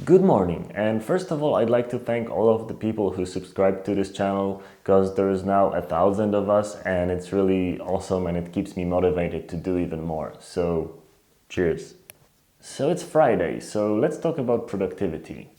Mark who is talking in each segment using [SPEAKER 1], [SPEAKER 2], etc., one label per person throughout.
[SPEAKER 1] Good morning, and first of all I'd like to thank all of the people who subscribed to this channel because there is now 1,000 of us and it's really awesome and it keeps me motivated to do even more. So cheers. So it's Friday, so let's talk about productivity.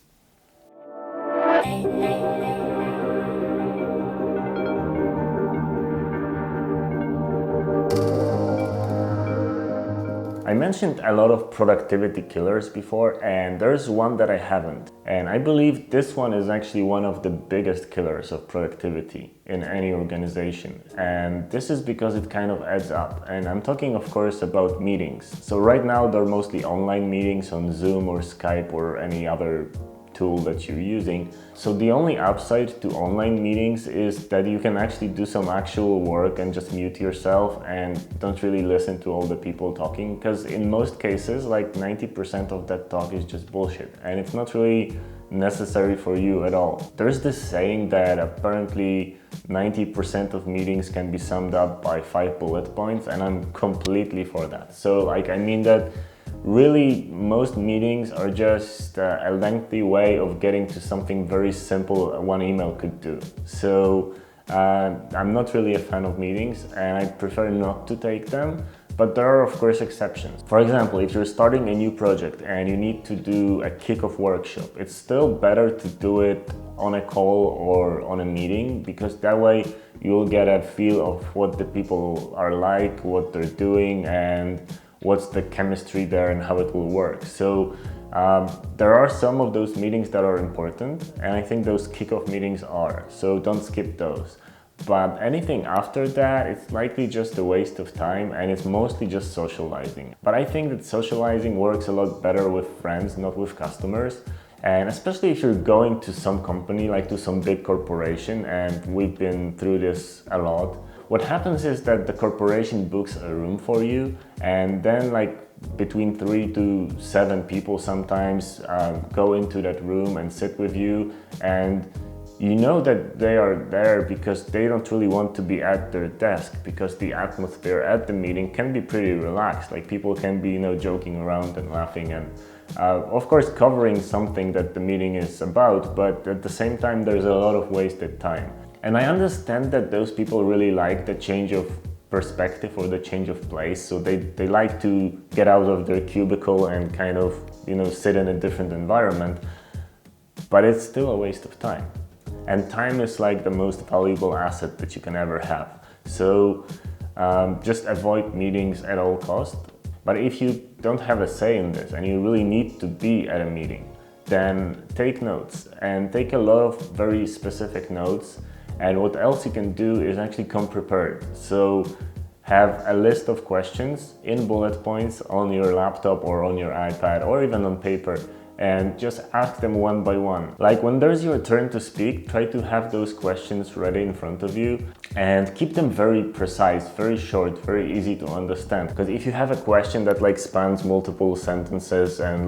[SPEAKER 1] I mentioned a lot of productivity killers before, and there's one that I haven't. And I believe this one is actually one of the biggest killers of productivity in any organization. And this is because it kind of adds up. And I'm talking, of course, about meetings. So right now, they're mostly online meetings on Zoom or Skype or any other tool that you're using. So the only upside to online meetings is that you can actually do some actual work and just mute yourself and don't really listen to all the people talking, because in most cases like 90% of that talk is just bullshit and it's not really necessary for you at all. There's this saying that apparently 90% of meetings can be summed up by 5 bullet points, and I'm completely for that. So I mean that really, most meetings are just a lengthy way of getting to something very simple one email could do. So I'm not really a fan of meetings and I prefer not to take them, but there are of course exceptions. For example, if you're starting a new project and you need to do a kickoff workshop, it's still better to do it on a call or on a meeting, because that way you'll get a feel of what the people are like, what they're doing, and what's the chemistry there and how it will work. So there are some of those meetings that are important, and I think those kickoff meetings are, so don't skip those. But anything after that, it's likely just a waste of time and it's mostly just socializing. But I think that socializing works a lot better with friends, not with customers. And especially if you're going to some company, like to some big corporation, and we've been through this a lot. What happens is that the corporation books a room for you, and then like between 3 to 7 people sometimes go into that room and sit with you, and you know that they are there because they don't really want to be at their desk, because the atmosphere at the meeting can be pretty relaxed. Like people can be, joking around and laughing and of course covering something that the meeting is about, but at the same time there's a lot of wasted time. And I understand that those people really like the change of perspective or the change of place, so they like to get out of their cubicle and kind of, sit in a different environment, but it's still a waste of time. And time is like the most valuable asset that you can ever have. So just avoid meetings at all costs. But if you don't have a say in this and you really need to be at a meeting, then take notes, and take a lot of very specific notes. And what else you can do is actually come prepared. So have a list of questions in bullet points on your laptop or on your iPad or even on paper, and just ask them one by one. Like when there's your turn to speak, try to have those questions ready in front of you and keep them very precise, very short, very easy to understand. Because if you have a question that spans multiple sentences and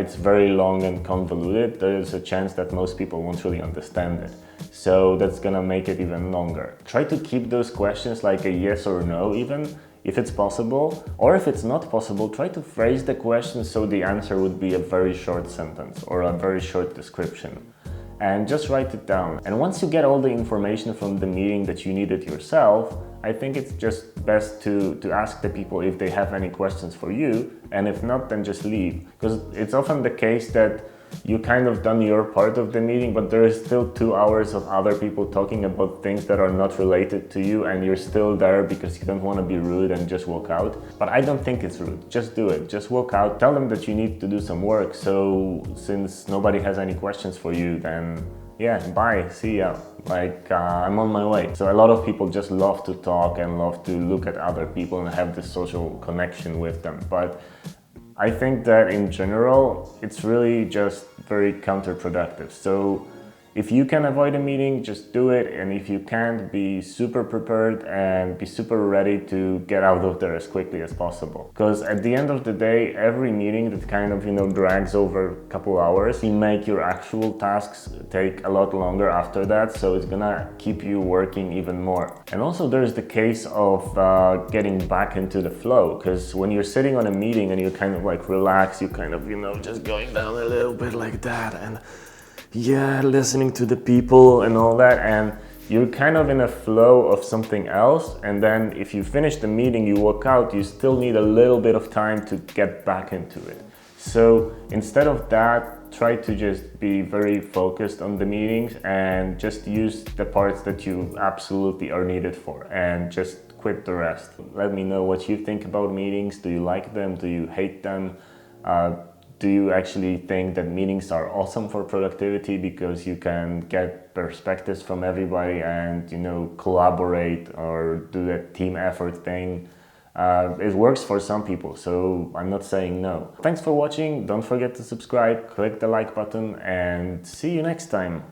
[SPEAKER 1] it's very long and convoluted, there is a chance that most people won't really understand it. So that's gonna make it even longer. Try to keep those questions like a yes or no even, if it's possible, or if it's not possible, try to phrase the question so the answer would be a very short sentence or a very short description. And just write it down. And once you get all the information from the meeting that you needed yourself, I think it's just best to ask the people if they have any questions for you, and if not, then just leave. Because it's often the case that you kind of done your part of the meeting, but there is still 2 hours of other people talking about things that are not related to you, and you're still there because you don't want to be rude and just walk out. But I don't think it's rude. Just do it. Just walk out. Tell them that you need to do some work. So since nobody has any questions for you, then yeah, bye, see ya. I'm on my way. So a lot of people just love to talk and love to look at other people and have this social connection with them. But I think that in general, it's really just very counterproductive. So If you can avoid a meeting, just do it. And if you can't, be super prepared and be super ready to get out of there as quickly as possible. Because at the end of the day, every meeting that kind of, drags over a couple hours, you make your actual tasks take a lot longer after that. So it's gonna keep you working even more. And also there's the case of getting back into the flow. Because when you're sitting on a meeting and you kind of like relax, you kind of, just going down a little bit like that, and yeah, listening to the people and all that, and you're kind of in a flow of something else. And then if you finish the meeting, you walk out, you still need a little bit of time to get back into it. So instead of that, try to just be very focused on the meetings and just use the parts that you absolutely are needed for, and just quit the rest. Let me know what you think about meetings. Do you like them? Do you hate them? Do you actually think that meetings are awesome for productivity because you can get perspectives from everybody and, collaborate or do that team effort thing? It works for some people, so I'm not saying no. Thanks for watching. Don't forget to subscribe, click the like button, and see you next time.